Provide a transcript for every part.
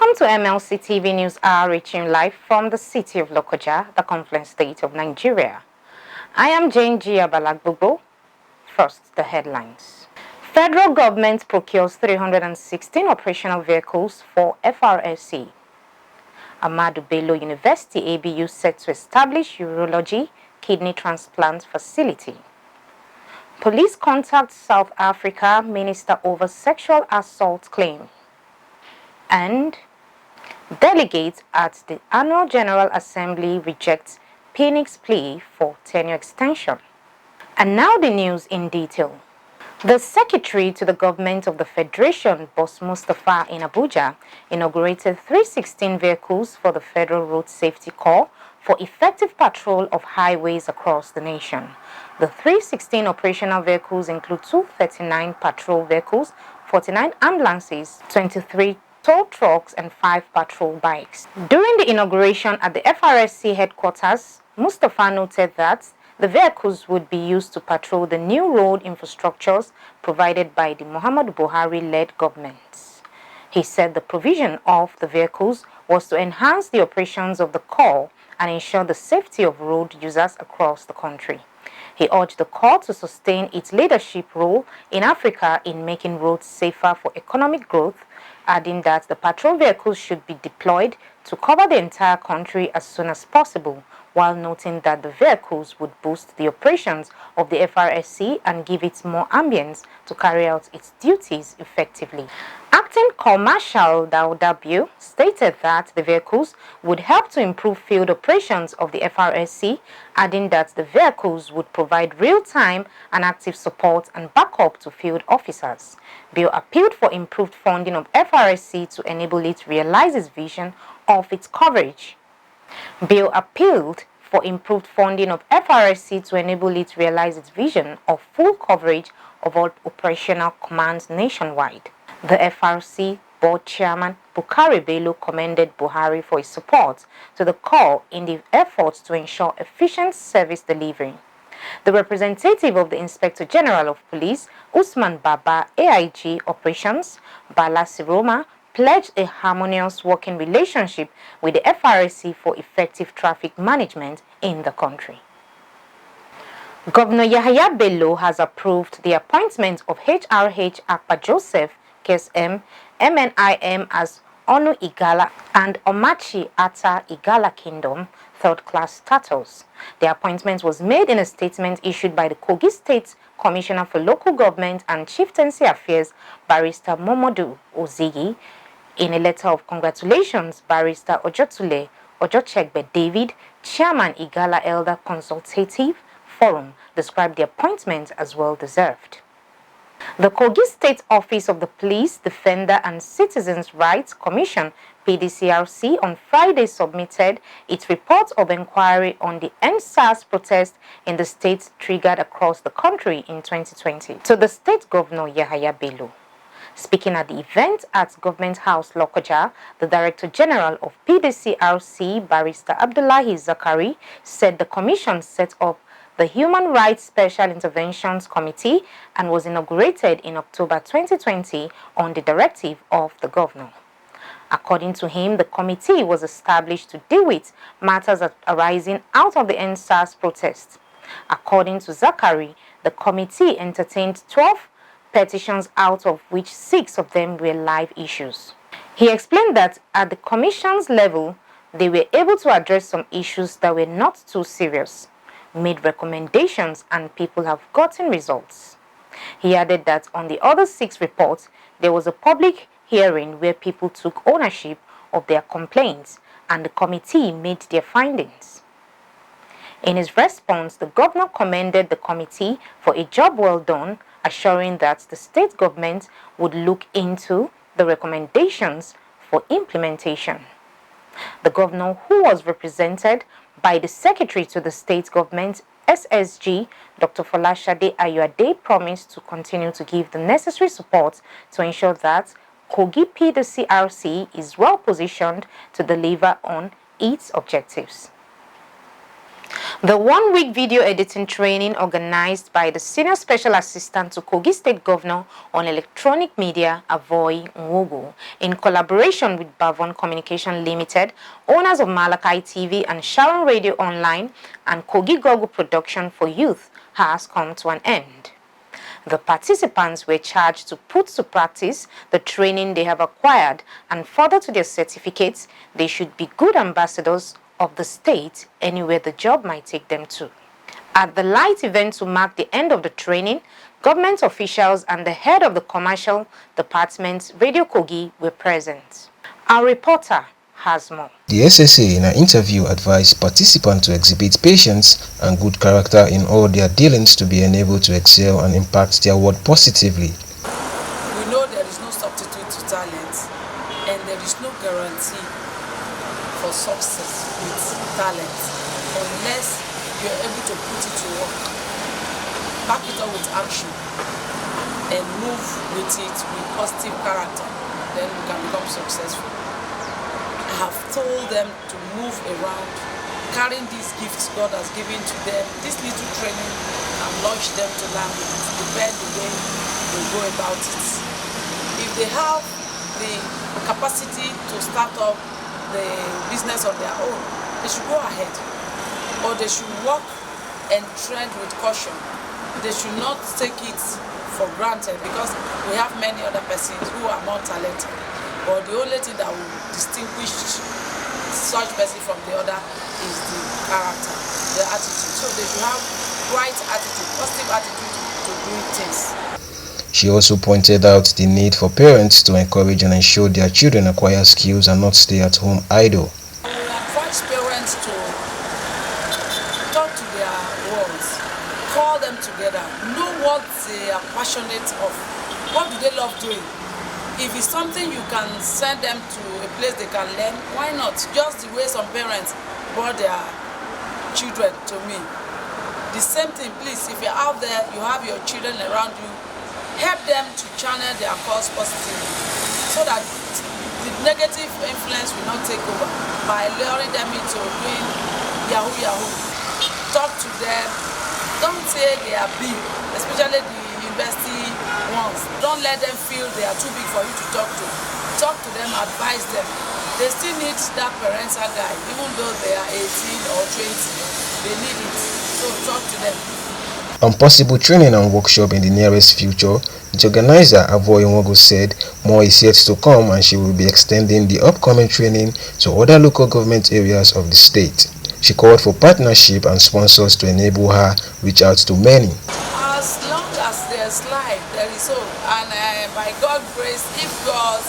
Welcome to MLC TV News Hour, reaching live from the city of Lokoja, the Confluence State of Nigeria. I am Jane Gia Balagbogbo. First, the headlines. Federal government procures 316 operational vehicles for FRSC. Ahmadu Bello University ABU set to establish urology kidney transplant facility. Police contact South Africa minister over sexual assault claim. And delegates at the Annual General Assembly reject PINNICK'S plea for tenure extension. And now the news in detail. The Secretary to the Government of the Federation, Boss Mustafa in Abuja, inaugurated 316 vehicles for the Federal Road Safety Corps for effective patrol of highways across the nation. The 316 operational vehicles include 239 patrol vehicles, 49 ambulances, 23 tow trucks and 5 patrol bikes. During the inauguration at the FRSC headquarters, Mustafa noted that the vehicles would be used to patrol the new road infrastructures provided by the Muhammadu Buhari-led government. He said the provision of the vehicles was to enhance the operations of the Corps and ensure the safety of road users across the country. He urged the Corps to sustain its leadership role in Africa in making roads safer for economic growth, adding that the patrol vehicles should be deployed to cover the entire country as soon as possible, while noting that the vehicles would boost the operations of the FRSC and give it more ambience to carry out its duties effectively. Acting Corps Marshal Dauda Biu stated that the vehicles would help to improve field operations of the FRSC, adding that the vehicles would provide real-time and active support and backup to field officers. Biu appealed for improved funding of FRSC to enable it realize its vision of its coverage. Bill appealed for improved funding of FRSC to enable it realize its vision of full coverage of all operational commands nationwide. The FRC board chairman Bukari Bello commended Buhari for his support to the Corps in the efforts to ensure efficient service delivery. The representative of the Inspector General of Police, Usman Baba, AIG Operations, Bala Siroma, pledged a harmonious working relationship with the FRSC for effective traffic management in the country. Governor Yahaya Bello has approved the appointment of HRH Akpa Joseph, KSM, MNIM as Onu Igala and Omachi Ata Igala Kingdom, third-class status. The appointment was made in a statement issued by the Kogi State Commissioner for Local Government and Chieftaincy Affairs, Barrister Momodu Ozigi. In a letter of congratulations, Barrister Ojotule Ojochegbe David, Chairman Igala Elder Consultative Forum, described the appointment as well-deserved. The Kogi State Office of the Police, Defender and Citizens' Rights Commission, PDCRC, on Friday submitted its report of inquiry on the NSAS protest in the state triggered across the country in 2020 to the State Governor Yahaya Bello. Speaking at the event at Government House Lokoja, the Director General of PDCRC, Barrister Abdullahi Zakari, said the commission set up the Human Rights Special Interventions Committee and was inaugurated in October 2020 on the directive of the governor. According to him, the committee was established to deal with matters arising out of the NSAS protest. According to Zakari, the committee entertained 12 petitions, out of which 6 of them were live issues. He explained that at the commission's level, they were able to address some issues that were not too serious, made recommendations, and people have gotten results. He added that on the other 6 reports, there was a public hearing where people took ownership of their complaints and the committee made their findings. In his response, the governor commended the committee for a job well done, assuring that the state government would look into the recommendations for implementation. The governor, who was represented by the Secretary to the State Government, SSG, Dr. Folashade Ayuade, promised to continue to give the necessary support to ensure that Kogi PDCRC is well positioned to deliver on its objectives. The one-week video editing training organized by the Senior Special Assistant to Kogi State Governor on Electronic Media, Avoy Nwogu, in collaboration with Bavon Communication Limited, owners of Malachi TV and Sharon Radio Online, and Kogi Google Production for Youth, has come to an end. The participants were charged to put to practice the training they have acquired, and further to their certificates, they should be good ambassadors of the state anywhere the job might take them to. At the light event to mark the end of the training, government officials and the head of the commercial department, Radio Kogi, were present. Our reporter has more. The SSA in an interview advised participants to exhibit patience and good character in all their dealings to be enabled to excel and impact their work positively. We know there is no substitute to talent, and there is no guarantee for success with talent unless you're able to put it to work, back it up with action, and move with it with positive character. Then you can become successful. I have told them to move around, carrying these gifts God has given to them, this little training, and launch them to learn it. Depend the way they go about it. If they have the capacity to start up the business of their own, they should go ahead, or they should walk and tread with caution. They should not take it for granted, because we have many other persons who are more talented, but the only thing that will distinguish such person from the other is the character, the attitude. So they should have right attitude, positive attitude to doing things. She also pointed out the need for parents to encourage and ensure their children acquire skills and not stay at home idle. I will advise parents to talk to their ones, call them together, know what they are passionate of, what do they love doing. If it's something you can send them to a place they can learn, why not? Just the way some parents brought their children to me. The same thing, please, if you're out there, you have your children around you, help them to channel their cause positively, so that the negative influence will not take over by luring them into doing yahoo. Talk to them. Don't say they are big, especially the university ones. Don't let them feel they are too big for you to talk to. Talk to them, advise them. They still need that parental guide, even though they are 18 or 20. They need it. So talk to them. On possible training and workshop in the nearest future, the organizer, Avoy Nwogu, said more is yet to come, and she will be extending the upcoming training to other local government areas of the state. She called for partnership and sponsors to enable her reach out to many. As long as there's life, there is hope. And by God's grace, if God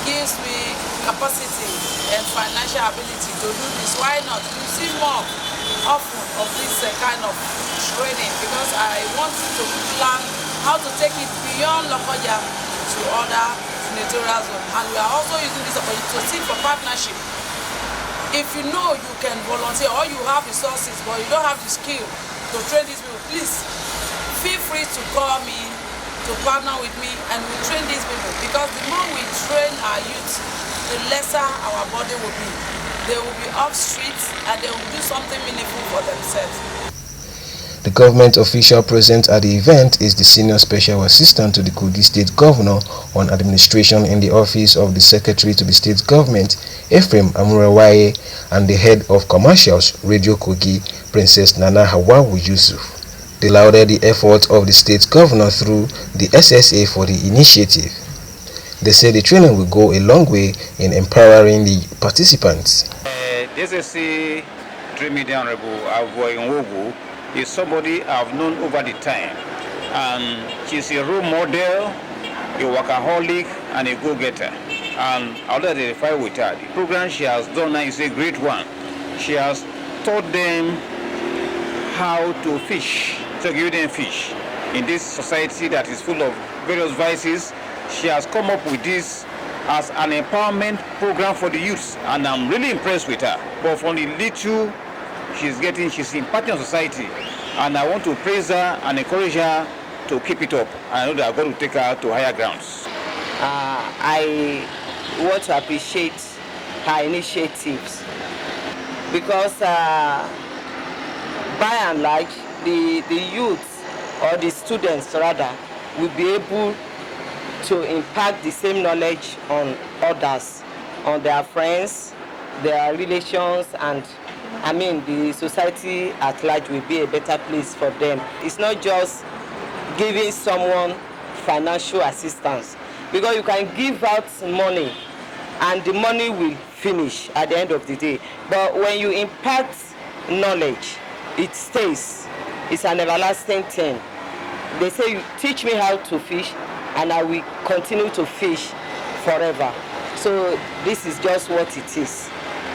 gives me capacity and financial ability to do this, why not? You see more often of this kind of training, because I want to plan how to take it beyond Lokoja to other senatorial zones. And we are also using this opportunity to seek for partnership. If you know you can volunteer, or you have resources but you don't have the skill to train these people, please feel free to call me, to partner with me, and we train these people. Because the more we train our youth, the lesser our body will be. They will be off streets and they will do something meaningful for themselves. The government official present at the event is the Senior Special Assistant to the Kogi State Governor on Administration in the Office of the Secretary to the State Government, Ephraim Amurewaye, and the Head of Commercials, Radio Kogi, Princess Nana Hawawu Yusuf. They lauded the effort of the State Governor through the SSA for the initiative. They say the training will go a long way in empowering the participants. The SSA Dream Media Honorable Avoy Nwogu is somebody I've known over the time, and she's a role model, a workaholic, and a go-getter, and I'll identify with her. The program she has done now is a great one. She has taught them how to fish, to give them fish. In this society that is full of various vices, she has come up with this as an empowerment program for the youth, and I'm really impressed with her. But from the little she's impacting on society, and I want to praise her and encourage her to keep it up. I know that I'm going to take her to higher grounds. I want to appreciate her initiatives, because by and large, the youth or the students rather will be able to impact the same knowledge on others, on their friends, their relations, and I mean the society at large will be a better place for them. It's not just giving someone financial assistance, because you can give out money and the money will finish at the end of the day, but when you impact knowledge, it stays. It's an everlasting thing. They say, you teach me how to fish and I will continue to fish forever. So this is just what it is.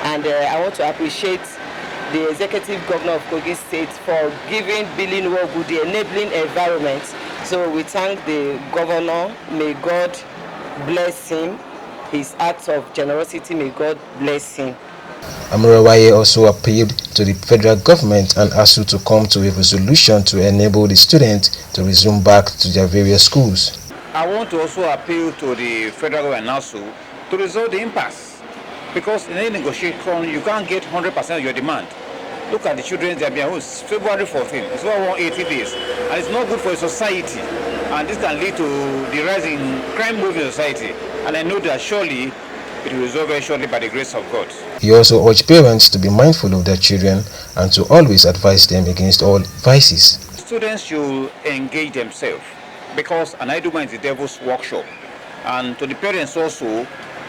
And I want to appreciate the Executive Governor of Kogi State for giving Billy Nwogu the enabling environment. So we thank the Governor. May God bless him. His acts of generosity, may God bless him. Amurawaye also appealed to the federal government and ASU to come to a resolution to enable the students to resume back to their various schools. I want to also appeal to the federal government and ASU to resolve the impasse, because in any negotiation you can't get 100% of your demand. Look at the children, they are being housed February 14th. It's over 180 days, and it's not good for society. And this can lead to the rise in crime wave in society. And I know that surely it will resolve very shortly by the grace of God. He also urged parents to be mindful of their children and to always advise them against all vices. Students should engage themselves, because an idle mind is the devil's workshop. And to the parents also,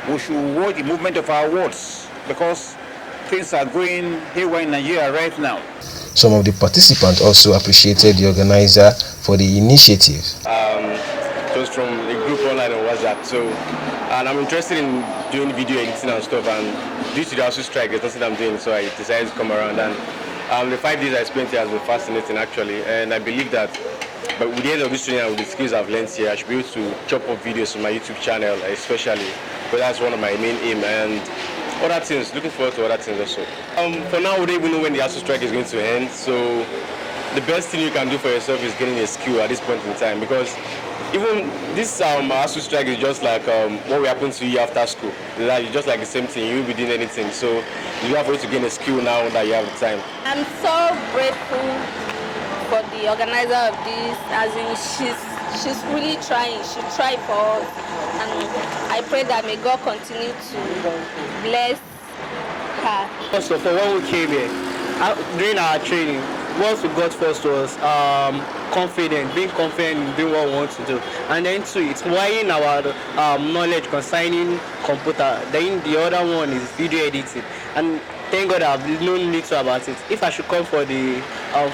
we should watch the movement of our words, because things are going haywire in Nigeria right now. Some of the participants also appreciated the organizer for the initiative. It was from a group online on WhatsApp, and I'm interested in doing video editing and stuff, and due to the ASU strike, there's nothing I'm doing, so I decided to come around. And the 5 days I spent here has been fascinating actually, and I believe that but with the end of this training and with the skills I've learned here, I should be able to chop up videos on my YouTube channel especially, because that's one of my main aim, and other things, looking forward to other things also. For now, we don't even know when the ASU strike is going to end, so the best thing you can do for yourself is getting a skill at this point in time, because even this ASU strike is just like what will happen to you after school. It's just like the same thing, you won't be doing anything, so you have to gain a skill now that you have the time. I'm so grateful for the organizer of this, as in she's really trying. She tried for us, and I pray that may God continue to bless her. First of all, when we came here, during our training, what we got first was being confident in doing what we want to do, and then two, it's widening our knowledge concerning computer. Then the other one is video editing, and thank God I've known little about it. If I should come for the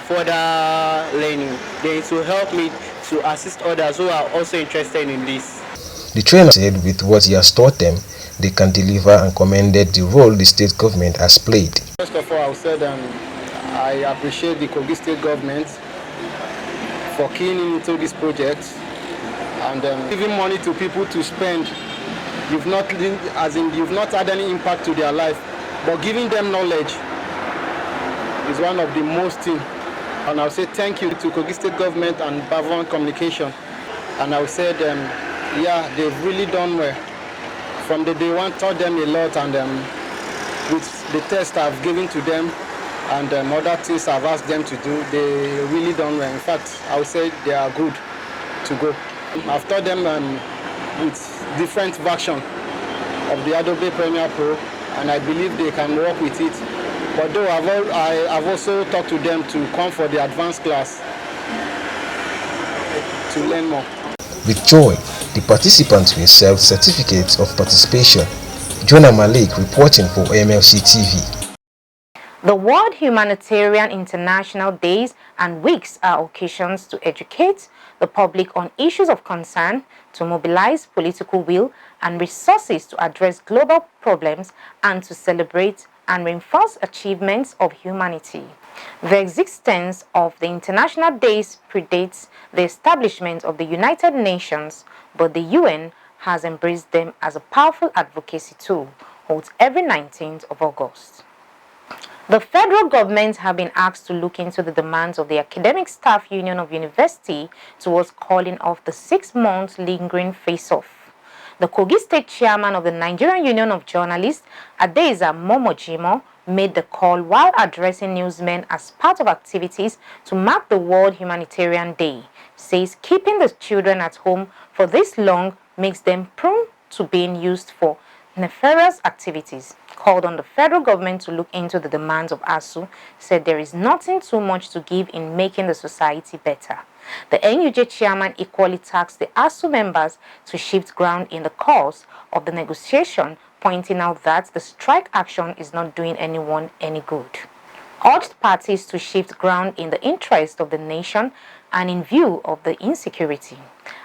further learning, then it will help me to assist others who are also interested in this. The trainer said with what he has taught them, they can deliver, and commended the role the state government has played. First of all, I would say I appreciate the Kogi state government for keying into this project and giving money to people to spend. You've not had any impact to their life, but giving them knowledge is one of the most things. And I'll say thank you to Kogi state government and Bavon Communication. And I will say yeah, they've really done well. From the day one, taught them a lot, and with the test I've given to them and other things I've asked them to do, they really done well. In fact, I would say they are good to go. I've taught them with different versions of the Adobe Premiere Pro, and I believe they can work with it. But though I've also talked to them to come for the advanced class to learn more. With joy, the participants will serve certificates of participation. Jonah Malik reporting for MLC TV. The World Humanitarian International Days and Weeks are occasions to educate the public on issues of concern, to mobilize political will and resources to address global problems, and to celebrate and reinforce achievements of humanity. The existence of the International Days predates the establishment of the United Nations, but the UN has embraced them as a powerful advocacy tool, held every 19th of August. The federal government have been asked to look into the demands of the Academic Staff Union of University towards calling off the 6-month lingering face-off. The Kogi State Chairman of the Nigerian Union of Journalists, Adeiza Momojimo, made the call while addressing newsmen as part of activities to mark the World Humanitarian Day. Says keeping the children at home for this long makes them prone to being used for nefarious activities. Called on the federal government to look into the demands of ASU, said there is nothing too much to give in making the society better. The NUJ chairman equally tasked the ASU members to shift ground in the course of the negotiation, pointing out that the strike action is not doing anyone any good. Urged parties to shift ground in the interest of the nation and in view of the insecurity.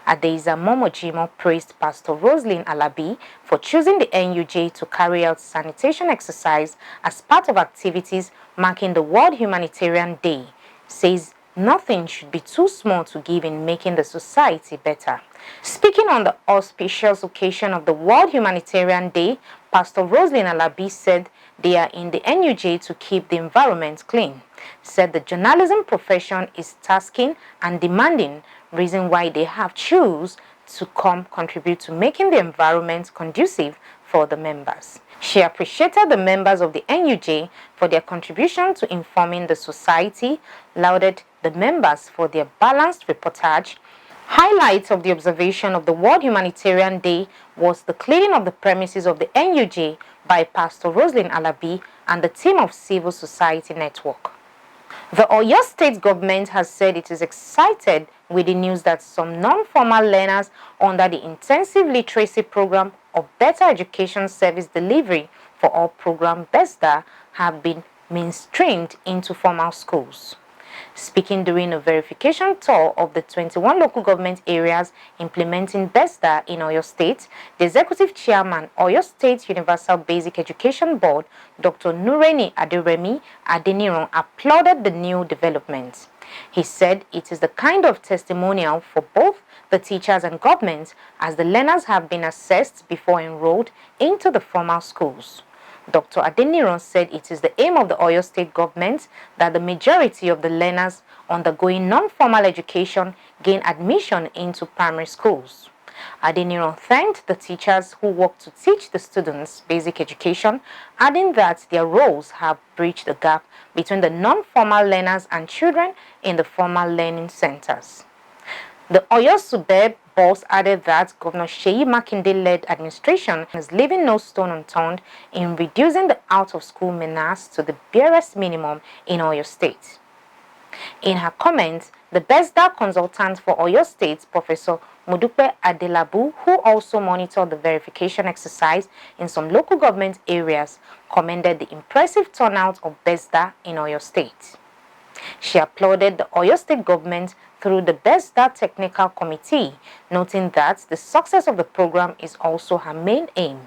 Adeiza Momojimo praised Pastor Roslyn Alabi for choosing the NUJ to carry out sanitation exercise as part of activities marking the World Humanitarian Day. Says nothing should be too small to give in making the society better. Speaking on the auspicious occasion of the World Humanitarian Day, Pastor Roslyn Alabi said they are in the NUJ to keep the environment clean. Said the journalism profession is tasking and demanding, reason why they have choose to come contribute to making the environment conducive for the members. She appreciated the members of the NUJ for their contribution to informing the society, lauded the members for their balanced reportage. Highlights of the observation of the World Humanitarian Day was the cleaning of the premises of the NUJ by Pastor Roslyn Alabi and the team of Civil Society Network. The Oyo State government has said it is excited with the news that some non-formal learners under the Intensive Literacy Program of Better Education Service Delivery for All program BESDA have been mainstreamed into formal schools. Speaking during a verification tour of the 21 local government areas implementing BESDA in Oyo State, the Executive Chairman, Oyo State Universal Basic Education Board, Dr. Nureni Aderemi Adeniran, applauded the new developments. He said it is the kind of testimonial for both the teachers and government as the learners have been assessed before enrolled into the formal schools. Dr. Adeniran said it is the aim of the Oyo State government that the majority of the learners undergoing non-formal education gain admission into primary schools. Adeniran thanked the teachers who work to teach the students basic education, adding that their roles have bridged the gap between the non-formal learners and children in the formal learning centers. The Oyo Suburb boss added that Governor Seyi Makinde-led administration is leaving no stone unturned in reducing the out-of-school menace to the barest minimum in Oyo State. In her comments, the BESDA consultant for Oyo State, Professor Modupe Adelabu, who also monitored the verification exercise in some local government areas, commended the impressive turnout of BESDA in Oyo State. She applauded the Oyo State government through the BESDA Technical Committee, noting that the success of the program is also her main aim.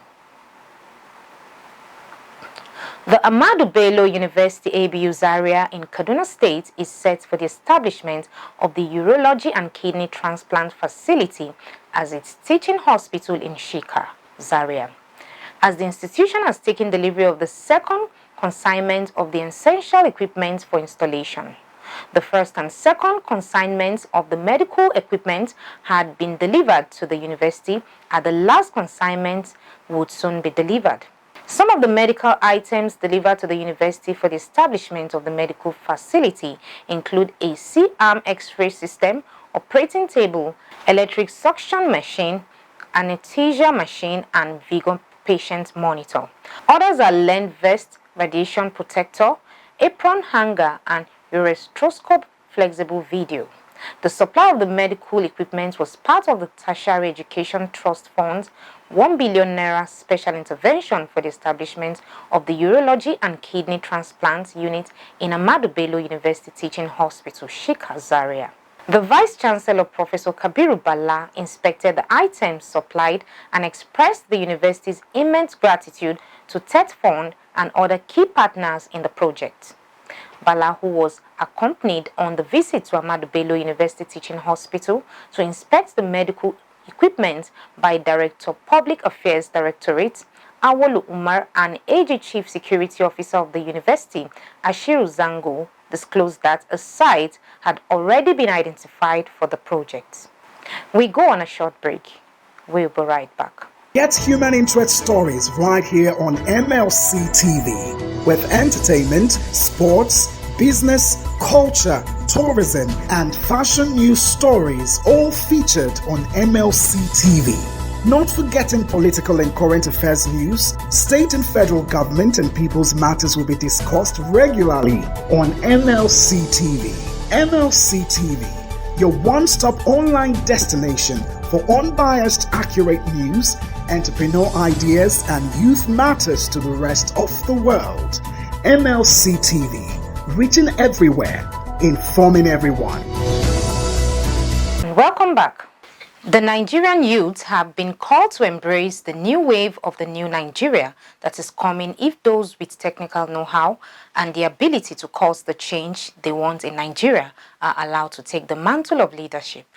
The Ahmadu Bello University ABU Zaria in Kaduna State is set for the establishment of the Urology and Kidney Transplant Facility as its teaching hospital in Shika, Zaria. As the institution has taken delivery of the second consignment of the essential equipment for installation. The first and second consignments of the medical equipment had been delivered to the university, and the last consignment would soon be delivered. Some of the medical items delivered to the university for the establishment of the medical facility include a C-arm X-ray system, operating table, electric suction machine, anesthesia machine, and Vigo patient monitor. Others are lens vest, radiation protector, apron hanger, and ureteroscope flexible video. The supply of the medical equipment was part of the Tertiary Education Trust Fund's 1 billion naira special intervention for the establishment of the Urology and Kidney Transplant Unit in Ahmadu Bello University Teaching Hospital, Shika, Zaria. The Vice-Chancellor, Professor Kabiru Bala, inspected the items supplied and expressed the university's immense gratitude to TET Fund and other key partners in the project. Bala, who was accompanied on the visit to Ahmadu Bello University Teaching Hospital to inspect the medical equipment by Director Public Affairs Directorate, Awolu Umar, and AG Chief Security Officer of the university, Ashiru Zango, disclosed that a site had already been identified for the project. We go on a short break. We'll be right back. Get human interest stories right here on MLC TV with entertainment, sports, business, culture, tourism, and fashion news stories all featured on MLC TV. Not forgetting political and current affairs news, state and federal government and people's matters will be discussed regularly on MLC TV. MLC TV, your one-stop online destination for unbiased, accurate news, entrepreneur ideas, and youth matters to the rest of the world. MLC TV, reaching everywhere, informing everyone. Welcome back. The Nigerian youths have been called to embrace the new wave of the new Nigeria that is coming if those with technical know-how and the ability to cause the change they want in Nigeria are allowed to take the mantle of leadership.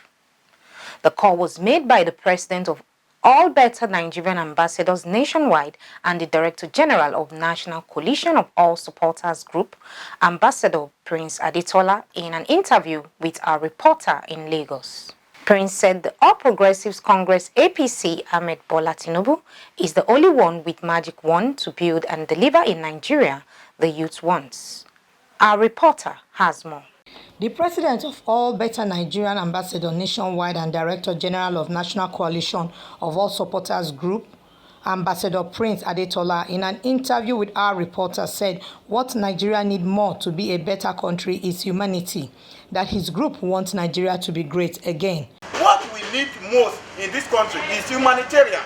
The call was made by the president of All Better Nigerian Ambassadors nationwide and the Director General of National Coalition of All Supporters Group, Ambassador Prince Adetola, in an interview with our reporter in Lagos. Prince said the All Progressives Congress APC Ahmed Bola Tinubu is the only one with magic wand to build and deliver in Nigeria the youth wants. Our reporter has more. The president of All Better Nigerian Ambassador nationwide and Director General of National Coalition of All Supporters Group, Ambassador Prince Adetola, in an interview with our reporter, said what Nigeria needs more to be a better country is humanity, that his group wants Nigeria to be great again. What we need most in this country is humanitarian.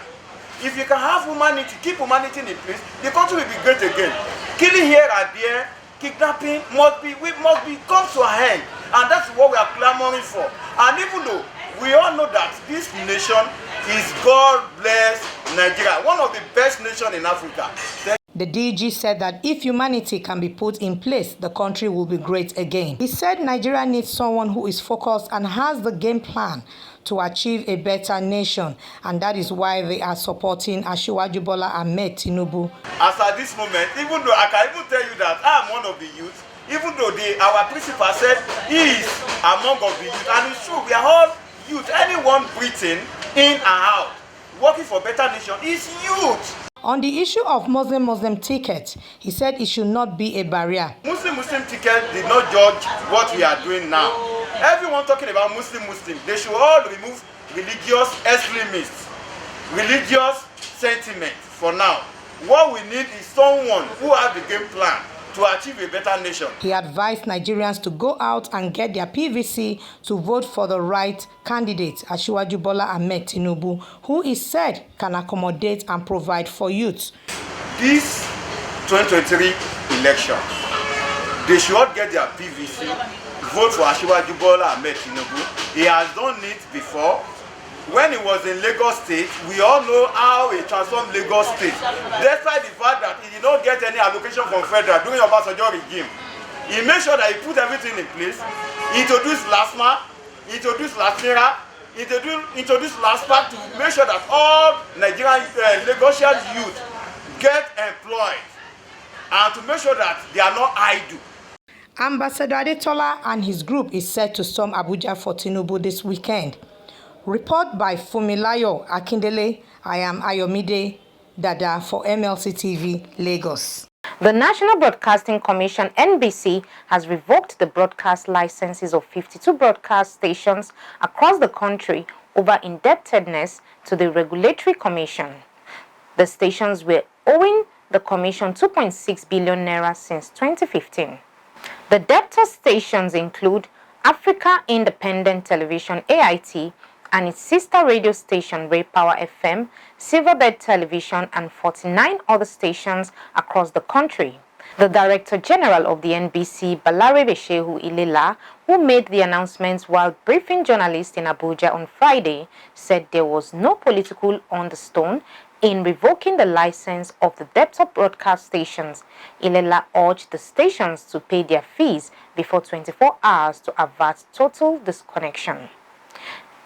If you can have humanity, keep humanity in place, the country will be great again. Killing here and there, kidnapping must be come to an end, and that's what we are clamoring for. And even though we all know that this nation is God bless Nigeria, one of the best nations in Africa. The DG said that if humanity can be put in place, the country will be great again. He said Nigeria needs someone who is focused and has the game plan to achieve a better nation, and that is why they are supporting Asiwaju Bola Ahmed Tinubu. As at this moment, even though I can even tell you that I am one of the youth, even though our principal said he is among of the youth, and it's true, we are all youth. Anyone breathing in and out, working for better nation is youth. On the issue of Muslim ticket, he said it should not be a barrier. Muslim ticket did not judge what we are doing now. Everyone talking about Muslim, they should all remove religious extremists, religious sentiment for now. What we need is someone who has the game plan to achieve a better nation. He advised Nigerians to go out and get their PVC to vote for the right candidate, Asiwaju Bola Ahmed Tinubu, who is said can accommodate and provide for youth. This 2023 election, they should all get their PVC, vote for Asiwaju Bola Ahmed Tinubu. He has done it before. When he was in Lagos State, we all know how he transformed Lagos State. Despite the fact that he did not get any allocation from federal during Obasanjo regime, he made sure that he put everything in place. He introduced LASMA, introduced LASMIRA, introduced LASPAC to make sure that all Nigerian Lagosian youth get employed and to make sure that they are not idle. Ambassador Adetola and his group is set to storm Abuja for Tinubu this weekend. Report by Fumilayo Akindele. I am Ayomide Dada for MLC TV, Lagos. The National Broadcasting Commission, NBC, has revoked the broadcast licenses of 52 broadcast stations across the country over indebtedness to the Regulatory Commission. The stations were owing the Commission 2.6 billion naira since 2015. The debtor stations include Africa Independent Television, AIT, and its sister radio station, Ray Power FM, Silverbird Television, and 49 other stations across the country. The Director General of the NBC, Balarabe Shehu Ilela, who made the announcements while briefing journalists in Abuja on Friday, said there was no political undertone in revoking the license of the debtor broadcast stations. Ilela urged the stations to pay their fees before 24 hours to avert total disconnection.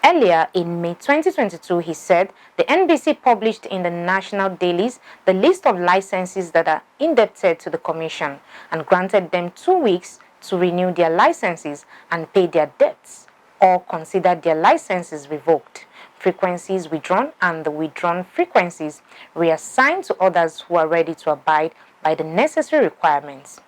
Earlier in May 2022, he said the NBC published in the national dailies the list of licenses that are indebted to the Commission and granted them 2 weeks to renew their licenses and pay their debts or consider their licenses revoked. frequencies withdrawn and the withdrawn frequencies reassigned to others who are ready to abide by the necessary requirements.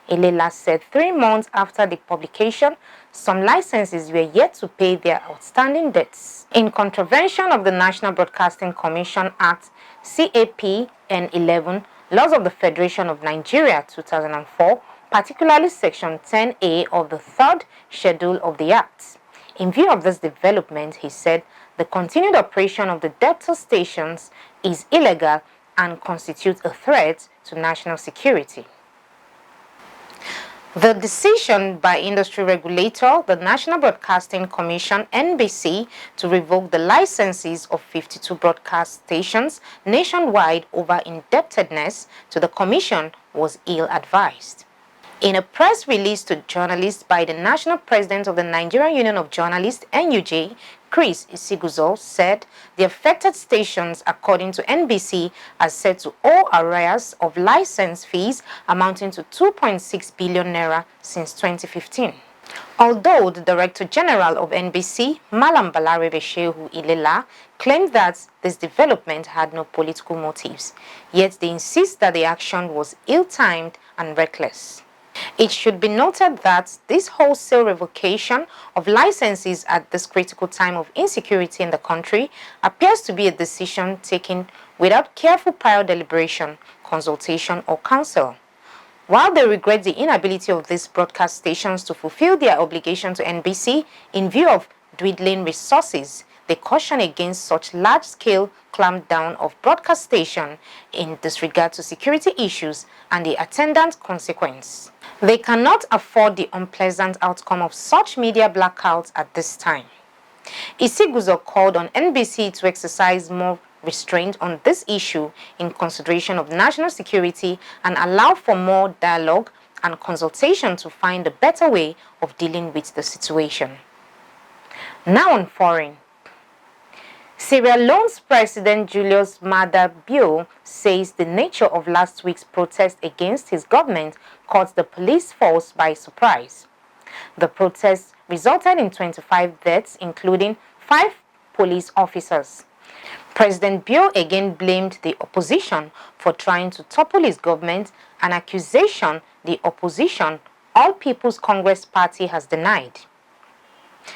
Ilela said 3 months after the publication, some licenses were yet to pay their outstanding debts. In contravention of the National Broadcasting Commission Act CAP N11, Laws of the Federation of Nigeria 2004, particularly Section 10A of the 3rd Schedule of the Act. In view of this development, he said, the continued operation of the debtor stations is illegal and constitutes a threat to national security. The decision by industry regulator, the National Broadcasting Commission (NBC), to revoke the licenses of 52 broadcast stations nationwide over indebtedness to the commission was ill-advised. In a press release to journalists by the National President of the Nigerian Union of Journalists (NUJ), Chris Isiguzo, said the affected stations, according to NBC, are said to owe arrears of license fees amounting to 2.6 billion naira since 2015. Although the Director General of NBC, Malam Balarabe Shehu Ilela, claimed that this development had no political motives, yet they insist that the action was ill-timed and reckless. It should be noted that this wholesale revocation of licenses at this critical time of insecurity in the country appears to be a decision taken without careful prior deliberation, consultation, or counsel. While they regret the inability of these broadcast stations to fulfill their obligation to NBC in view of dwindling resources, they caution against such large-scale clampdown of broadcast station in disregard to security issues and the attendant consequence. They cannot afford the unpleasant outcome of such media blackouts at this time. Isiguzo called on NBC to exercise more restraint on this issue in consideration of national security and allow for more dialogue and consultation to find a better way of dealing with the situation. Now on foreign. Sierra Leone's President Julius Maada Bio says the nature of last week's protest against his government caught the police force by surprise. The protest resulted in 25 deaths, including 5 police officers. President Bio again blamed the opposition for trying to topple his government, an accusation the opposition, All People's Congress Party, has denied.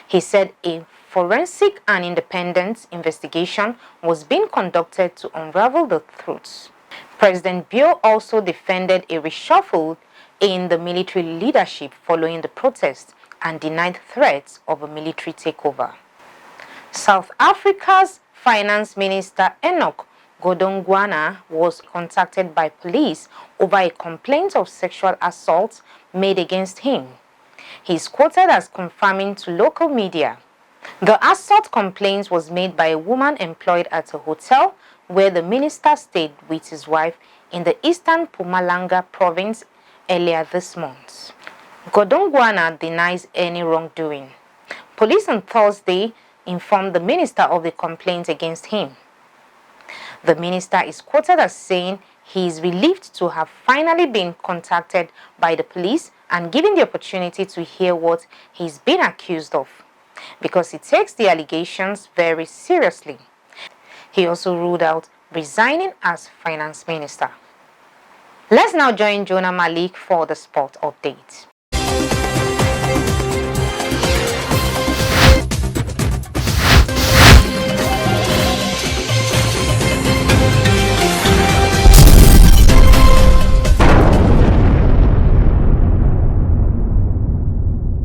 He said a forensic and independent investigation was being conducted to unravel the truth. President Bio also defended a reshuffle in the military leadership following the protest and denied threats of a military takeover. South Africa's Finance Minister Enoch Godongwana was contacted by police over a complaint of sexual assault made against him. He is quoted as confirming to local media. The assault complaint was made by a woman employed at a hotel where the minister stayed with his wife in the eastern Mpumalanga province earlier this month. Godongwana denies any wrongdoing. Police on Thursday informed the minister of the complaint against him. The minister is quoted as saying he is relieved to have finally been contacted by the police and given the opportunity to hear what he's been accused of, because he takes the allegations very seriously. He also ruled out resigning as finance minister. Let's now join Jonah Malik for the sport update.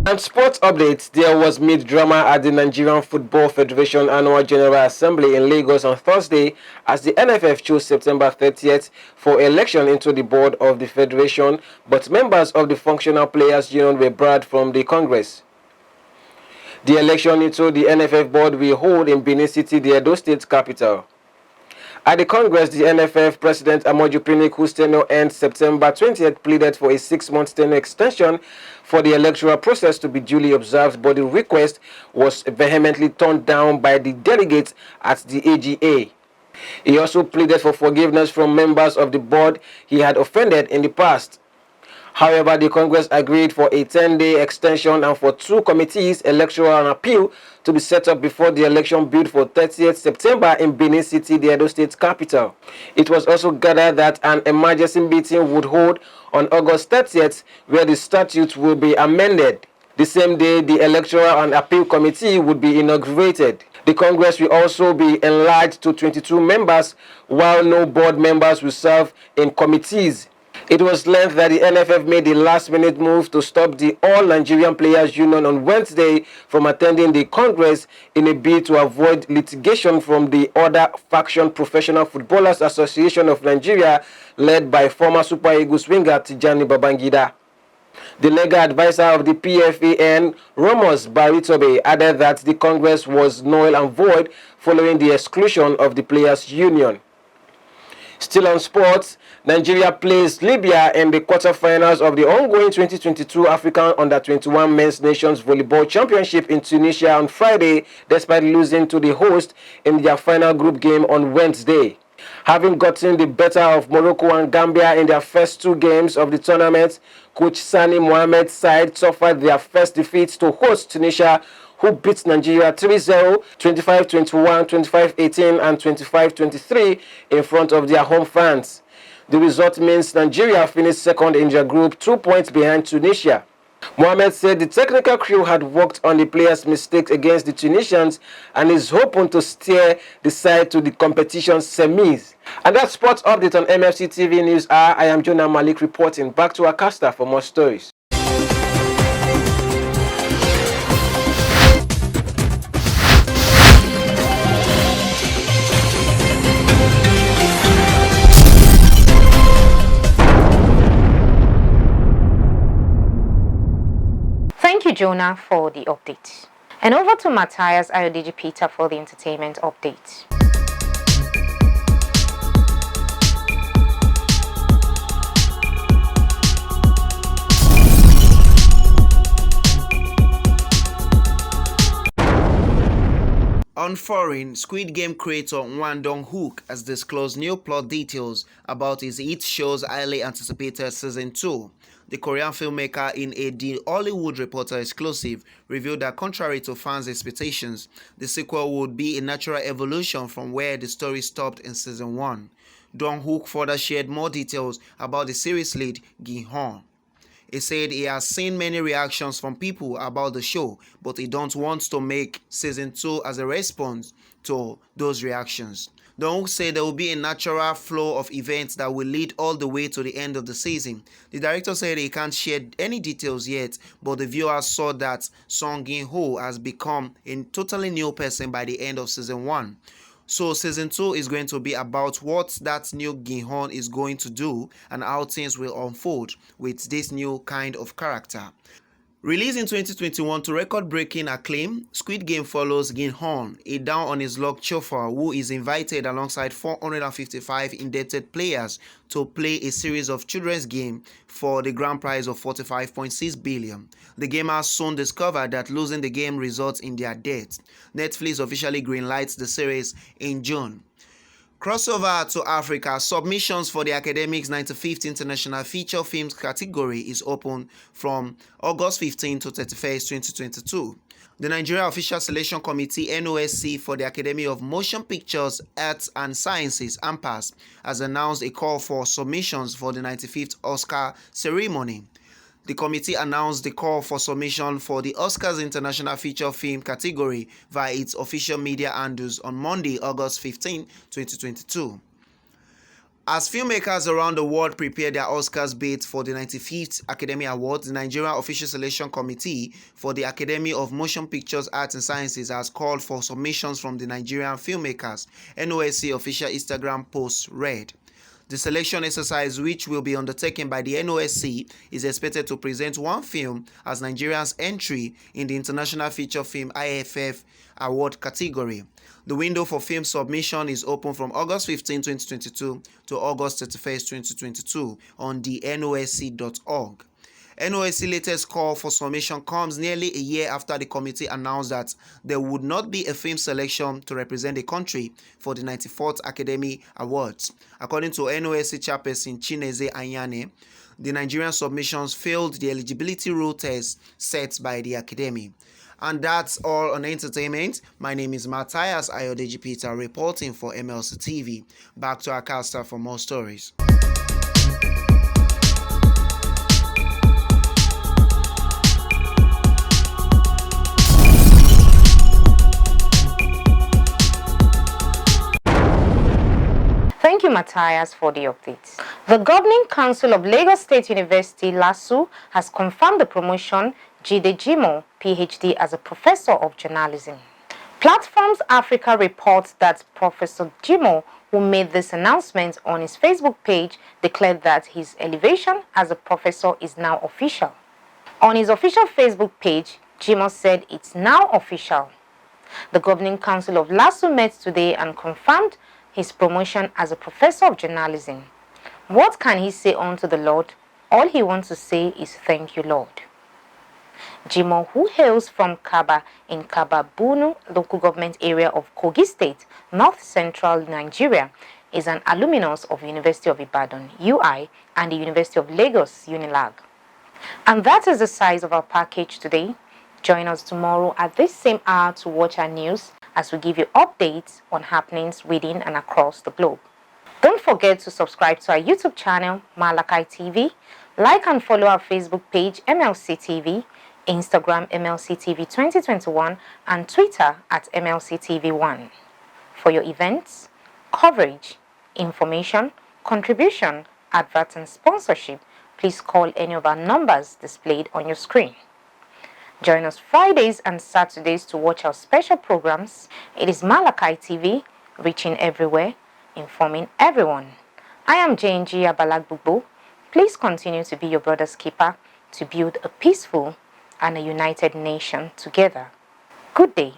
And sports updates, there was mid-drama at the Nigerian Football Federation Annual General Assembly in Lagos on Thursday as the NFF chose September 30th for election into the board of the federation, but members of the Functional Players Union were barred from the Congress. The election into the NFF board will hold in Benin City, the Edo State capital. At the Congress, the NFF President Amoju Pinnick, whose tenure ends September 20th, pleaded for a 6-month tenure extension for the electoral process to be duly observed, but the request was vehemently turned down by the delegates at the AGA. He also pleaded for forgiveness from members of the board he had offended in the past. However, the Congress agreed for a 10-day extension and for 2 committees, electoral and appeal, to be set up before the election bid for 30th September in Benin City, the Edo State capital. It was also gathered that an emergency meeting would hold on August 30th, where the statute will be amended. The same day, the electoral and appeal committee would be inaugurated. The Congress will also be enlarged to 22 members, while no board members will serve in committees. It was learned that the NFF made the last-minute move to stop the All Nigerian Players Union on Wednesday from attending the Congress in a bid to avoid litigation from the other faction Professional Footballers Association of Nigeria, led by former Super Eagles winger Tijani Babangida. The legal advisor of the PFAN, Ramos Baritobe, added that the Congress was null and void following the exclusion of the Players Union. Still on sports, Nigeria plays Libya in the quarterfinals of the ongoing 2022 African Under-21 Men's Nations Volleyball Championship in Tunisia on Friday, despite losing to the host in their final group game on Wednesday. Having gotten the better of Morocco and Gambia in their first 2 games of the tournament, coach Sani Mohamed's side suffered their first defeat to host Tunisia, who beat Nigeria 3-0, 25-21, 25-18 and 25-23 in front of their home fans. The result means Nigeria finished second in their group, 2 points behind Tunisia. Mohamed said the technical crew had worked on the players' mistakes against the Tunisians and is hoping to steer the side to the competition's semis. And that's sports update on MLC TV News Hour. I am Jonah Malik reporting. Back to Akasta for more stories. Thank you, Jonah, for the update. And over to Matthias Ayodiji Peter for the entertainment update. On foreign, Squid Game creator Hwang Dong-hook has disclosed new plot details about his hit show's highly anticipated Season 2. The Korean filmmaker, in a The Hollywood Reporter exclusive, revealed that contrary to fans' expectations, the sequel would be a natural evolution from where the story stopped in Season 1. Dong-hook further shared more details about the series lead, Gi-hwan. He said he has seen many reactions from people about the show, but he don't want to make Season 2 as a response to those reactions. Dong-hook said there will be a natural flow of events that will lead all the way to the end of the season. The director said he can't share any details yet, but the viewers saw that Song Gi-ho has become a totally new person by the end of Season 1. So Season 2 is going to be about what that new Gi-hwan is going to do and how things will unfold with this new kind of character. Released in 2021 to record-breaking acclaim, Squid Game follows Gi-hwan, a down-on-his-luck chauffeur who is invited alongside 455 indebted players to play a series of children's games for the grand prize of 45.6 billion. The gamers soon discover that losing the game results in their death. Netflix officially greenlights the series in June. Crossover to Africa, submissions for the Academic's 95th International Feature Films category is open from August 15 to 31st, 2022. The Nigeria Official Selection Committee (NOSC) for the Academy of Motion Pictures, Arts and Sciences (AMPAS) has announced a call for submissions for the 95th Oscar ceremony. The committee announced the call for submission for the Oscars International Feature Film category via its official media handles on Monday, August 15, 2022. As filmmakers around the world prepare their Oscars bid for the 95th Academy Awards, the Nigeria Official Selection Committee for the Academy of Motion Pictures, Arts and Sciences has called for submissions from the Nigerian filmmakers. NOSC official Instagram post read. The selection exercise, which will be undertaken by the NOSC, is expected to present one film as Nigeria's entry in the International Feature Film IFF Award category. The window for film submission is open from August 15, 2022 to August 31, 2022 on the nosc.org. NOSC latest call for submission comes nearly a year after the committee announced that there would not be a film selection to represent the country for the 94th Academy Awards. According to NOSC chairperson Chineze Anyane, the Nigerian submissions failed the eligibility rule test set by the academy. And that's all on entertainment. My name is Matthias Ayodeji Peter reporting for MLC TV. Back to our caster for more stories. Thank you, Matthias, for the updates. The Governing Council of Lagos State University, LASU, has confirmed the promotion Jide Jimoh, PhD, as a professor of journalism. Platforms Africa reports that Professor Jimoh, who made this announcement on his Facebook page, declared that his elevation as a professor is now official. On his official Facebook page, Jimoh said it's now official. The Governing Council of LASU met today and confirmed his promotion as a professor of journalism. What can he say unto the Lord? All he wants to say is thank you, Lord. Jimoh, who hails from Kaba in Kaba Bunu local government area of Kogi State, north central Nigeria, is an alumnus of University of Ibadan, UI, and the University of Lagos, UNILAG. And that is the size of our package today. Join us tomorrow at this same hour to watch our news as we give you updates on happenings within and across the globe. Don't forget to subscribe to our YouTube channel, Malakai TV, like and follow our Facebook page, MLC TV, Instagram, MLC TV 2021, and Twitter at MLC TV1. For your events, coverage, information, contribution, adverts, and sponsorship, please call any of our numbers displayed on your screen. Join us Fridays and Saturdays to watch our special programs. It is Malakai TV, reaching everywhere, informing everyone. I am JNG Abalagbugbo. Please continue to be your brother's keeper to build a peaceful and a united nation together. Good day.